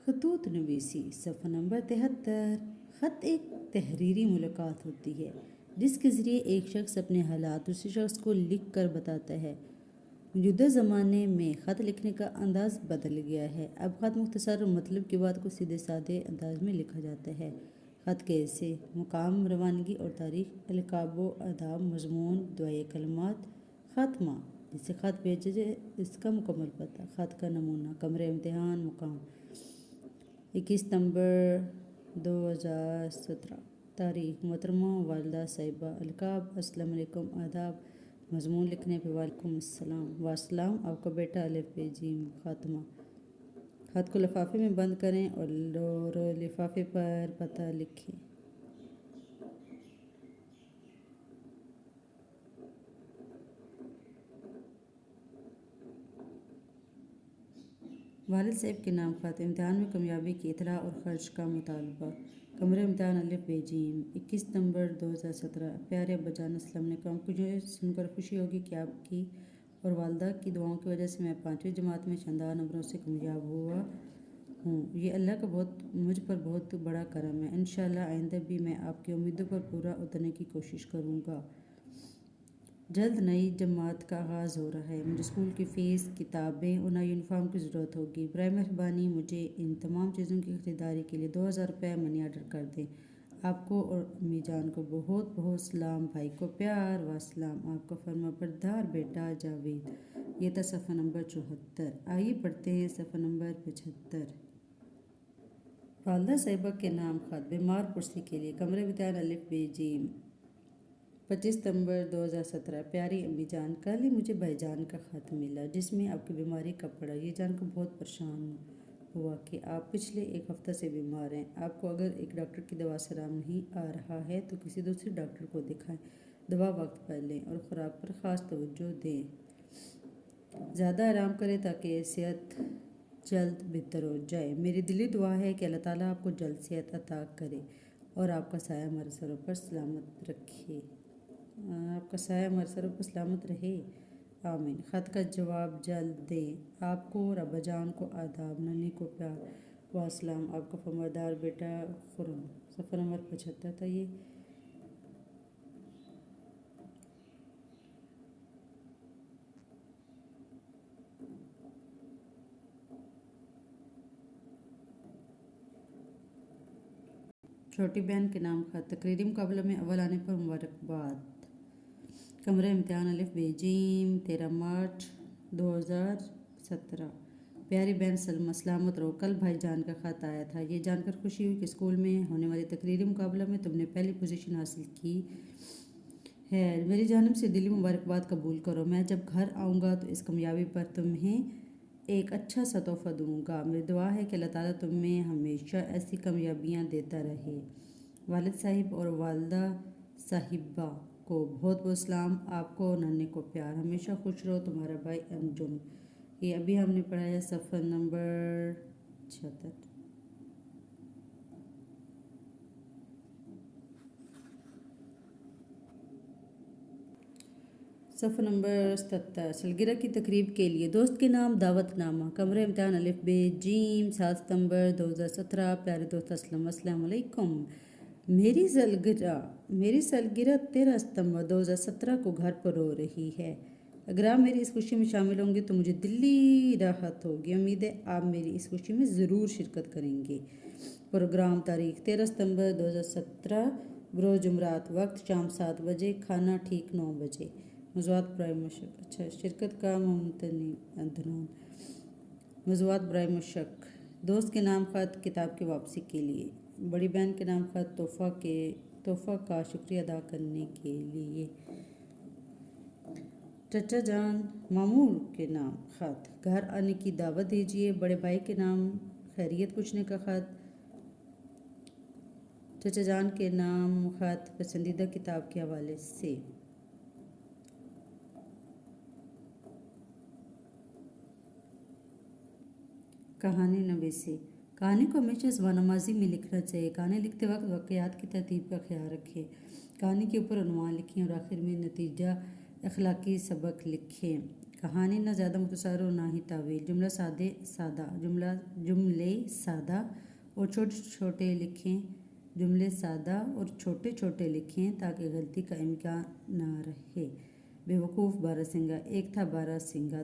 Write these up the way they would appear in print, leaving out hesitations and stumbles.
خطوط نویسی صفحہ نمبر 73۔ خط ایک تحریری ملاقات ہوتی ہے جس کے ذریعے ایک شخص اپنے حالات دوسرے شخص کو لکھ کر بتاتا ہے۔ موجودہ زمانے میں خط لکھنے کا انداز بدل گیا ہے۔ اب خط مختصر اور مطلب کی بات کو سیدھے سادے انداز میں لکھا جاتا ہے۔ خط کیسے؟ مقام، روانگی اور تاریخ، القاب و آداب، مضمون، دعائے کلمات، خاتمہ، جسے خط بھیجا جائے اس کا مکمل پتہ، خط کا نمونہ، کمرہ امتحان، مقام 21 ستمبر 2017، تاریخ محترمہ والدہ صاحبہ، القاب السلام علیکم، آداب، مضمون لکھنے پہ وعلیکم السلام، واسلام آپ کا بیٹا ا ب ج، خاتمہ۔ خط کو لفافے میں بند کریں اور لفافے پر پتہ لکھیں۔ والد صاحب کے نام خط، امتحان میں کامیابی کی اطلاع اور خرچ کا مطالبہ، کمرہ امتحان ا ب ج، 21 ستمبر 2017، پیارے ابا جان السلام علیکم، مجھے سن کر خوشی ہوگی کہ آپ کی اور والدہ کی دعاؤں کی وجہ سے میں 5ویں جماعت میں شاندار نمبروں سے کامیاب ہوا ہوں۔ یہ اللہ کا مجھ پر بہت بڑا کرم ہے۔ انشاءاللہ آئندہ بھی میں آپ کی امیدوں پر پورا اترنے کی کوشش کروں گا۔ جلد نئی جماعت کا آغاز ہو رہا ہے۔ مجھے اسکول کی فیس، کتابیں اور نئے یونیفارم کی ضرورت ہوگی۔ برائے مہربانی مجھے ان تمام چیزوں کی خریداری کے لیے 2000 روپے منی آرڈر کر دیں۔ آپ کو اور امی جان کو بہت بہت سلام، بھائی کو پیار و سلام، آپ کا فرمانبردار بیٹا جاوید۔ یہ تھا صفحہ نمبر 74۔ آئیے پڑھتے ہیں صفحہ نمبر 75۔ والدہ صاحبہ کے نام خط، بیمار پرسی کے لیے، کمرہ امتحان ا ب ج، 25 ستمبر 2017، پیاری امی جان، کل ہی مجھے بھائی جان کا خط ملا جس میں آپ کی بیماری کا پڑا۔ یہ جان کر بہت پریشان ہوا کہ آپ پچھلے ایک ہفتہ سے بیمار ہیں۔ آپ کو اگر ایک ڈاکٹر کی دوا سے آرام نہیں آ رہا ہے تو کسی دوسرے ڈاکٹر کو دکھائیں، دوا وقت پر لیں اور خوراک پر خاص توجہ دیں۔ زیادہ آرام کریں تاکہ صحت جلد بہتر ہو جائے۔ میری دلی دعا ہے کہ اللہ تعالیٰ آپ کو جلد صحت عطا کرے اور آپ کا سایہ ہمارے سروں پر سلامت رکھے، آپ کا سایہ ہمارے سروں پر سلامت رہے، آمین۔ خط کا جواب جلد دیں۔ آپ کو اور ابا جان کو آداب، ننھی کو پیار و سلام، آپ کا فرمانبردار بیٹا خرم۔ صفحہ نمبر 75 تھا یہ۔ چھوٹی بہن کے نام خط، تقریری مقابلہ میں اول آنے پر مبارکباد، کمرہ امتحان ا ب ج، 13 مارچ 2017، پیاری بہن سلمہ، سلامت رہو، کل بھائی جان کا خط آیا تھا۔ یہ جان کر خوشی ہوئی کہ اسکول میں ہونے والے تقریری مقابلہ میں تم نے پہلی پوزیشن حاصل کی ہے۔ میری جانب سے دلی مبارکباد قبول کرو۔ میں جب گھر آؤں گا تو اس کامیابی پر تمہیں ایک اچھا سا تحفہ دوں گا۔ میری دعا ہے کہ اللہ تعالیٰ تمہیں ہمیشہ ایسی کامیابیاں دیتا رہے۔ والد صاحب اور والدہ صاحبہ کو بہت بہت سلام، آپ کو اور ننھے کو پیار، ہمیشہ خوش رہو، تمہارا بھائی انجم۔ یہ ابھی ہم نے پڑھا ہے صفحہ نمبر 76۔ صفحہ نمبر 77، سالگرہ کی تقریب کے لیے دوست کے نام، دعوت نامہ، کمرہ امتحان ا ب ج، 7 ستمبر 2017، پیارے دوست اسلم، السلام علیکم۔ میری سالگرہ 13 ستمبر 2017 کو گھر پر ہو رہی ہے۔ اگر آپ میری اس خوشی میں شامل ہوں گے تو مجھے دلی راحت ہوگی۔ امید ہے آپ میری اس خوشی میں ضرور شرکت کریں گے۔ پروگرام، تاریخ 13 ستمبر 2017، بروز جمعرات، وقت شام 7 بجے، کھانا ٹھیک 9 بجے۔ موضوعات برائے مشق، اچھا، شرکت کا ممتنعون۔ موضوعات برائے مشق، دوست کے نام خط، کتاب کی واپسی کے لیے، بڑی بہن کے نام خط، تحفہ کا شکریہ ادا کرنے کے لیے، چچا جان مامور کے نام خط، گھر آنے کی دعوت دیجیے، بڑے بھائی کے نام خیریت پوچھنے کا خط، چچا جان کے نام خط، پسندیدہ کتاب کے حوالے سے۔ کہانی نویسی، کہانی کو ہمیشہ زبان ماضی میں لکھنا چاہیے۔ کہانی لکھتے وقت واقعات کی ترتیب کا خیال رکھیں۔ کہانی کے اوپر عنوان لکھیں اور آخر میں نتیجہ اخلاقی سبق لکھیں۔ کہانی نہ زیادہ مختصر اور نہ ہی طویل. جملے سادہ اور چھوٹے چھوٹے لکھیں. جملے سادہ اور چھوٹے چھوٹے لکھیں تاکہ غلطی کا امکان نہ رہے. بیوقوف باراسنگا. ایک تھا باراسنگا،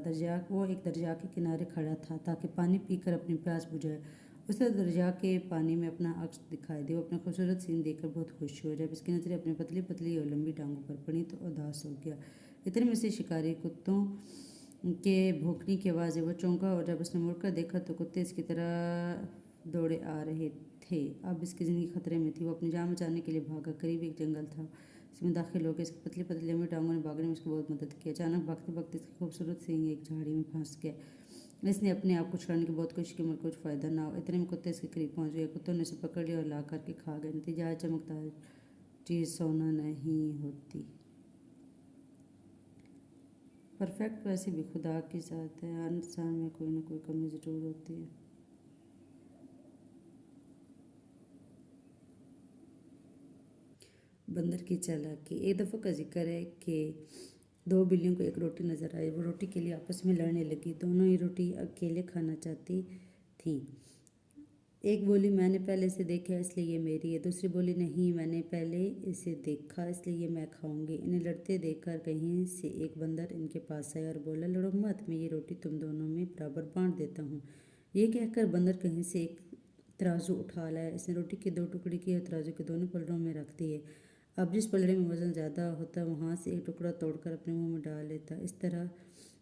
وہ ایک دریا کے کنارے کھڑا تھا تاکہ پانی پی کر اپنی پیاس بجھائے. اسے دریا کے پانی میں اپنا عکس دکھائی دیا. وہ اپنا خوبصورت سین دیکھ کر بہت خوش ہوا. جب اس کی نظریں اپنی پتلی پتلی اور لمبی ٹانگوں پر پڑیں تو اداس ہو گیا. اتنے میں سے شکاری کتوں کے بھونکنے کی آوازیں. وہ چونکا اور جب اس نے مڑ کر دیکھا تو کتے اس کی طرف دوڑے آ رہے تھے. اب اس کی زندگی خطرے میں تھی. وہ اپنی جان بچانے کے لیے بھاگا. قریب ایک جنگل تھا. اس میں داخل ہو گیا. اس کی پتلی پتلی لمبی ٹانگوں نے بھاگنے میں اس کو بہت مدد کی. اچانک بھاگتے بھاگتے اس کا خوبصورت سینگ ایک جھاڑی میں پھنس گیا. اس نے اپنے آپ کو چھڑانے کی بہت کوشش کی مگر کچھ فائدہ نہ ہوا. اتنے میں کتے اس کے قریب پہنچ گئے. کتوں نے اسے پکڑ لیا اور لا کر کے کھا گئے. نتیجہ ہے چمکدار چیز سونا نہیں ہوتی. پرفیکٹ ویسے بھی خدا کی ذات ہے. ہر انسان میں کوئی نہ کوئی کمی ضرور ہوتی ہے. بندر کی چالاکی. ایک دفعہ کا ذکر ہے کہ دو بلیوں کو ایک روٹی نظر آئی. وہ روٹی کے لیے آپس میں لڑنے لگی. دونوں ہی روٹی اکیلے کھانا چاہتی تھیں. ایک بولی میں نے پہلے اسے دیکھا اس لیے یہ میری ہے. دوسری بولی نہیں، میں نے پہلے اسے دیکھا اس لیے یہ میں کھاؤں گی. انہیں لڑتے دیکھ کر کہیں سے ایک بندر ان کے پاس آیا اور بولا لڑو مت، میں یہ روٹی تم دونوں میں برابر بانٹ دیتا ہوں. یہ کہہ کر بندر کہیں سے ایک ترازو اٹھا لایا. اس نے روٹی کے دو ٹکڑے کیے اور ترازو کے دونوں پلڑوں میں رکھ دیے. اب جس پلڑے میں وزن زیادہ ہوتا وہاں سے ایک ٹکڑا توڑ کر اپنے منہ میں ڈال لیتا. اس طرح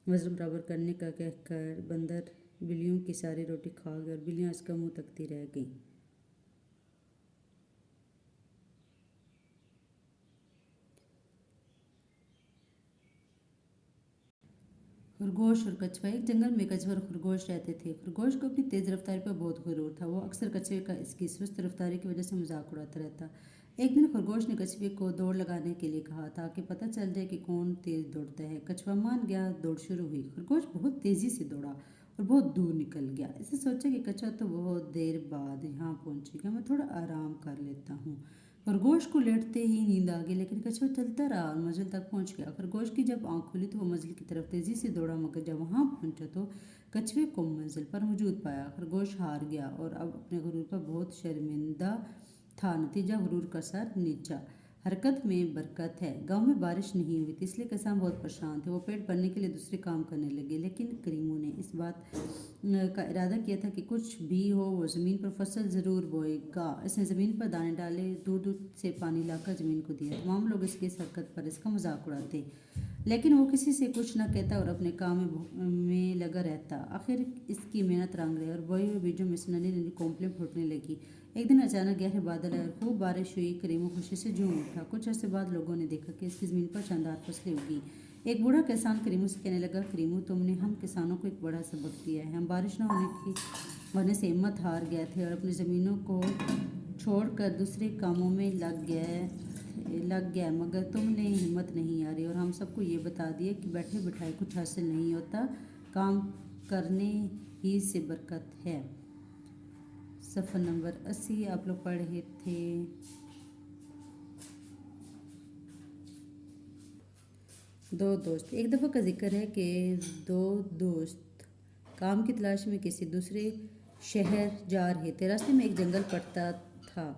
وزن برابر کرنے کا کہہ کر بندر بلیوں کی ساری روٹی کھا گیا اور بلیاں اس کا منہ تکتی رہ گئیں. خرگوش اور کچھوا. ایک جنگل میں کچھوا اور خرگوش رہتے تھے. خرگوش کو اپنی تیز رفتاری پر بہت غرور تھا. وہ اکثر کچھوے کا اس کی سست رفتاری کی وجہ سے مذاق اڑاتا رہتا. ایک دن خرگوش نے کچھوے کو دوڑ لگانے کے لیے کہا تاکہ پتہ چل جائے کہ کون تیز دوڑتا ہے. کچھوا مان گیا. دوڑ شروع ہوئی. خرگوش بہت تیزی سے دوڑا اور بہت دور نکل گیا. اس نے سوچا کہ کچھوا تو بہت دیر بعد یہاں پہنچے گا، میں تھوڑا آرام کر لیتا ہوں. خرگوش کو لیٹتے ہی نیند آ گئی لیکن کچھوا چلتا رہا اور منزل تک پہنچ گیا. خرگوش کی جب آنکھ کھلی تو وہ منزل کی طرف تیزی سے دوڑا مگر جب وہاں پہنچا تو کچھوے کو منزل پر موجود پایا. خرگوش ہار گیا اور اب اپنے غرور پر بہت شرمندہ تھا. نتیجہ غرور کا سر نیچا. حرکت میں برکت ہے. گاؤں میں بارش نہیں ہوئی تھی اس لیے کسان بہت پریشان تھے. وہ پیٹ بھرنے کے لیے دوسرے کام کرنے لگے لیکن کریموں نے اس بات کا ارادہ کیا تھا کہ کچھ بھی ہو وہ زمین پر فصل ضرور بوئے گا. اس نے زمین پر دانے ڈالے، دور دور سے پانی لا کر زمین کو دیا. تمام لوگ اس کی اس حرکت پر اس کا مذاق اڑاتے لیکن وہ کسی سے کچھ نہ کہتا اور اپنے کام میں لگا رہتا. آخر اس کی محنت رنگ لائی اور بوئے ہوئے بیجوں میں سے ننھی ننھی کونپلیں پھوٹنے لگی. ایک دن اچانک گہرے بادل آئے اور خوب بارش ہوئی. کریموں خوشی سے جھوم اٹھا. کچھ عرصے بعد لوگوں نے دیکھا کہ اس کی زمین پر شاندار فصلیں اگی. ایک بوڑھا کسان کریموں سے کہنے لگا کریموں تم نے ہم کسانوں کو ایک بڑا سبق دیا ہے. ہم بارش نہ ہونے سے ہمت ہار گئے تھے اور اپنی زمینوں کو چھوڑ کر دوسرے کاموں میں لگ گئے مگر تم نے ہمت نہیں ہاری اور ہم سب کو یہ بتا دیا کہ بیٹھے بٹھائے کچھ حاصل نہیں ہوتا، کام کرنے ہی سے برکت ہے. صفحہ نمبر 80 آپ لوگ پڑھ رہے تھے. دو دوست. ایک دفعہ کا ذکر ہے کہ دو دوست کام کی تلاش میں کسی دوسرے شہر جا رہے تھے. راستے میں ایک جنگل پڑتا تھا.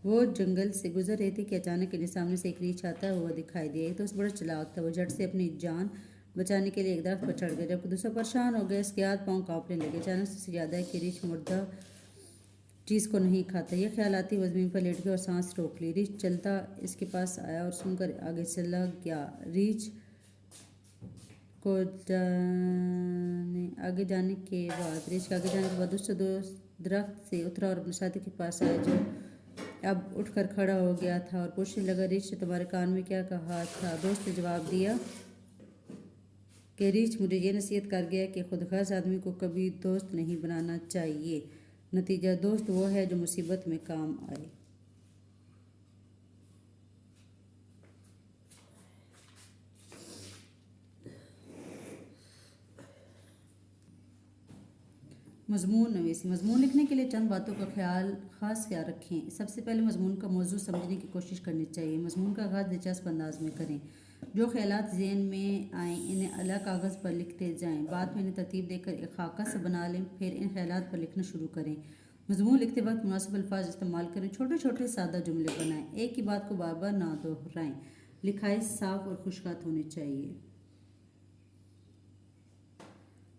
وہ جنگل سے گزر رہے تھے کہ اچانک انہیں سامنے سے ایک ریچھ آتا ہوا دکھائی دیا. ایک دوست بڑا چلاک تھا. وہ جھٹ سے اپنی جان بچانے کے لیے ایک درخت پر چڑھ گیا جبکہ دوسرا پریشان ہو گیا. اس کے ہاتھ پاؤں کانپنے لگے. اچانک سے یاد آیا کہ ریچھ مردہ چیز کو نہیں کھاتا. یہ خیال آتے وہ زمین پر لیٹ گیا اور سانس روک لی. ریچھ چلتا اس کے پاس آیا اور سن کر آگے چلا گیا. ریچھ کو آگے جانے کے بعد دوسرا دوست درخت سے اترا اور اپنے ساتھی کے پاس آیا جو اب اٹھ کر کھڑا ہو گیا تھا اور پوچھنے لگا ریچھ نے تمہارے کان میں کیا کہا تھا؟ دوست نے جواب دیا کہ ریچھ مجھے یہ نصیحت کر گیا کہ خود غرض آدمی کو کبھی دوست نہیں بنانا چاہیے. نتیجہ دوست وہ ہے جو مصیبت میں کام آئے. مضمون نویسی. مضمون لکھنے کے لیے چند باتوں کا خاص خیال رکھیں. سب سے پہلے مضمون کا موضوع سمجھنے کی کوشش کرنی چاہیے. مضمون کا آغاز دلچسپ انداز میں کریں. جو خیالات ذہن میں آئیں انہیں الگ کاغذ پر لکھتے جائیں، بعد میں انہیں ترتیب دے کر ایک خاکہ سے بنا لیں، پھر ان خیالات پر لکھنا شروع کریں۔ مضمون لکھتے وقت مناسب الفاظ استعمال کریں، چھوٹے چھوٹے سادہ جملے بنائیں، ایک ہی بات کو بار بار نہ دہرائیں۔ لکھائی صاف اور خوشخط ہونی چاہیے۔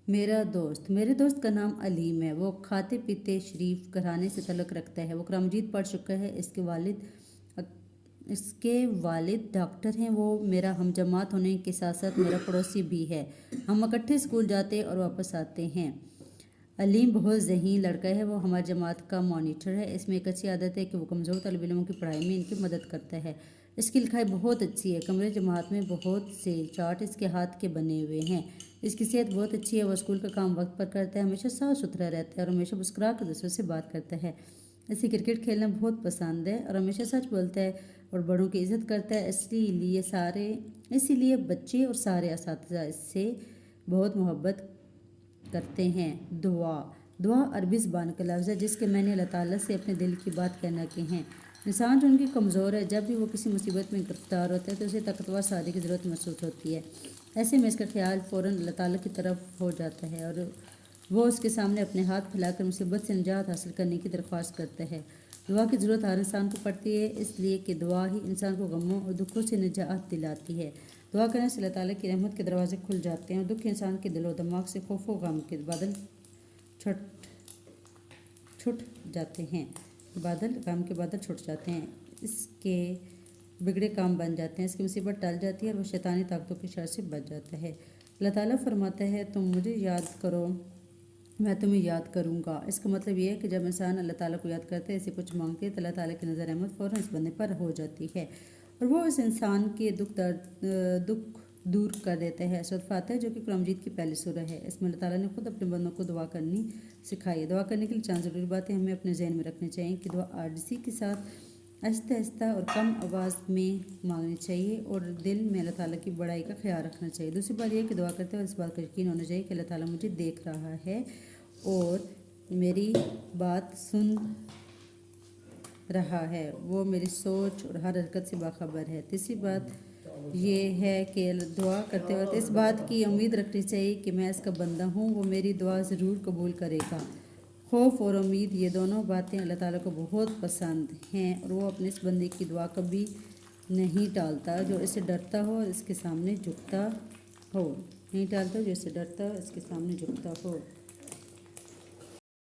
میرے دوست کا نام علیم ہے، وہ کھاتے پیتے شریف گھرانے سے تعلق رکھتا ہے، وہ قرآن مجید پڑھ چکا ہے، اس کے والد ڈاکٹر ہیں، وہ میرا ہم جماعت ہونے کے ساتھ ساتھ میرا پڑوسی بھی ہے، ہم اکٹھے اسکول جاتے اور واپس آتے ہیں۔ علیم بہت ذہین لڑکا ہے، وہ ہماری جماعت کا مانیٹر ہے، اس میں ایک اچھی عادت ہے کہ وہ کمزور طالب علموں کی پڑھائی میں ان کی مدد کرتا ہے۔ اس کی لکھائی بہت اچھی ہے، کمرے جماعت میں بہت سے چارٹ اس کے ہاتھ کے بنے ہوئے ہیں۔ اس کی صحت بہت اچھی ہے، وہ اسکول کا کام وقت پر کرتا ہے، ہمیشہ صاف ستھرا رہتا ہے اور ہمیشہ مسکرا کر دوسروں سے بات کرتا ہے۔ اسے کرکٹ کھیلنا بہت پسند ہے اور ہمیشہ سچ بولتا ہے اور بڑوں کی عزت کرتا ہے، اسی لیے بچے اور سارے اساتذہ اس سے بہت محبت کرتے ہیں۔ دعا عربی زبان کا لفظ ہے جس کے معنی اللہ تعالیٰ سے اپنے دل کی بات کہنا کے ہیں۔ انسان جو ان کی کمزور ہے، جب بھی وہ کسی مصیبت میں گرفتار ہوتا ہے تو اسے طاقتور سہارے کی ضرورت محسوس ہوتی ہے، ایسے میں اس کا خیال فوراً اللہ تعالیٰ کی طرف ہو جاتا ہے اور وہ اس کے سامنے اپنے ہاتھ پھیلا کر مصیبت سے نجات حاصل کرنے کی درخواست کرتا ہے۔ دعا کی ضرورت ہر انسان کو پڑتی ہے، اس لیے کہ دعا ہی انسان کو غموں اور دکھوں سے نجات دلاتی ہے۔ دعا کرنے سے اللہ تعالیٰ کی رحمت کے دروازے کھل جاتے ہیں اور دکھ انسان کے دل و دماغ سے خوف و غم کے بادل چھٹ جاتے ہیں، غم کے بادل چھٹ جاتے ہیں، اس کے بگڑے کام بن جاتے ہیں، اس کی مصیبت ٹل جاتی ہے اور وہ شیطانی طاقتوں کی شر سے بچ جاتا ہے۔ اللہ تعالیٰ فرماتا ہے تم مجھے یاد کرو میں تمہیں یاد کروں گا۔ اس کا مطلب یہ ہے کہ جب انسان اللہ تعالیٰ کو یاد کرتا ہے، اسے کچھ مانگتے ہے تو اللہ تعالیٰ کی نظر رحمت فوراً اس بندے پر ہو جاتی ہے اور وہ اس انسان کے دکھ دور کر دیتا ہے۔ سورۃ فاتحہ جو کہ قرآن مجید کی پہلی سورہ ہے، اس میں اللہ تعالیٰ نے خود اپنے بندوں کو دعا کرنی سکھائی ہے۔ دعا کرنے کے لیے چند ضروری باتیں ہمیں اپنے ذہن میں رکھنی چاہیے کہ دعا عاجزی کے ساتھ آہستہ آہستہ اور کم آواز میں مانگنی چاہیے اور دل میں اللہ تعالیٰ کی بڑائی کا خیال رکھنا چاہیے۔ دوسری بات یہ ہے کہ دعا کرتے وقت اس بات کا یقین ہونا چاہیے کہ اللہ تعالیٰ مجھے دیکھ رہا ہے اور میری بات سن رہا ہے، وہ میری سوچ اور ہر حرکت سے باخبر ہے۔ تیسری بات یہ ہے کہ دعا کرتے وقت اس بات کی امید رکھنی چاہیے کہ میں اس کا بندہ ہوں، وہ میری دعا ضرور قبول کرے گا۔ خوف اور امید یہ دونوں باتیں اللہ تعالیٰ کو بہت پسند ہیں اور وہ اپنے اس بندے کی دعا کبھی نہیں ٹالتا جو اس سے ڈرتا ہو اور اس کے سامنے جھکتا ہو۔